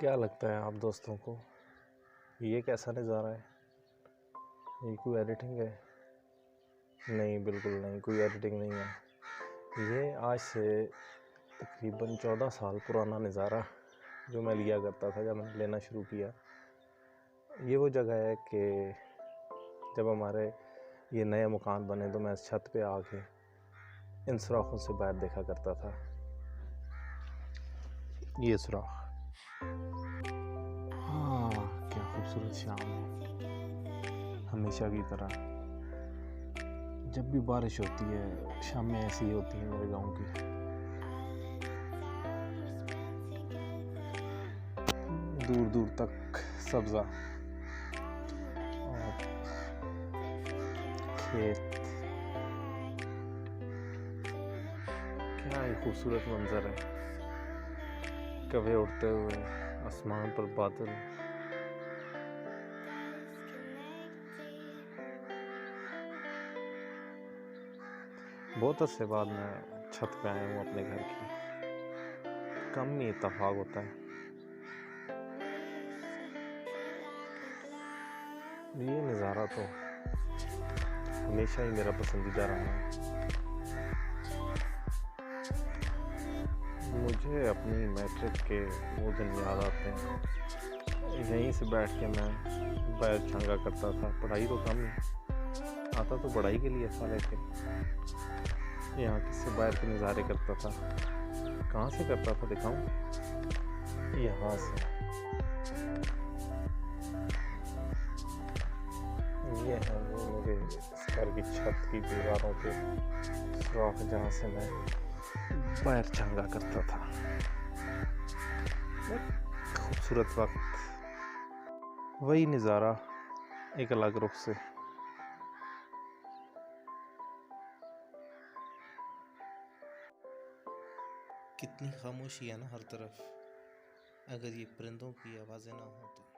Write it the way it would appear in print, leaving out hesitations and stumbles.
क्या लगता है आप दोस्तों को, ये कैसा नज़ारा है? ये कोई एडिटिंग है? नहीं, बिल्कुल नहीं, कोई एडिटिंग नहीं है। ये आज से तकरीबन 14 साल पुराना नज़ारा जो मैं लिया करता था जब मैंने लेना शुरू किया। ये वो जगह है कि जब हमारे ये नए मकान बने तो मैं इस छत पे आके इन सुराखों से बाहर देखा करता था। ये सुराख, हाँ, क्या खूबसूरत शाम है। हमेशा की तरह जब भी बारिश होती है शामें ऐसी ही होती है मेरे गांव की। दूर दूर तक सब्ज़ा और खेत, क्या एक खूबसूरत मंजर है। कभी उड़ते हुए आसमान पर बादल, बहुत अरसे बाद मैं छत पे आया हूँ अपने घर की। कम ही इत्तेफाक होता है। ये नज़ारा तो हमेशा ही मेरा पसंदीदा रहा है। मुझे अपनी मैट्रिक के वो दिन याद आते हैं। यहीं से बैठ के मैं बैर छंगा करता था। पढ़ाई तो कम ही आता, तो पढ़ाई के लिए साले थे। यहाँ किससे बाहर के नज़ारे करता था। कहाँ से करता था दिखाऊं? यहाँ से। ये है वो मेरे घर की छत की दीवारों के सुराख जहाँ से मैं बाहर छंगा करता था। खूबसूरत वक्त, वही नज़ारा एक अलग रुख से। कितनी खामोशी है ना हर तरफ, अगर ये परिंदों की आवाज़ें ना हो तो।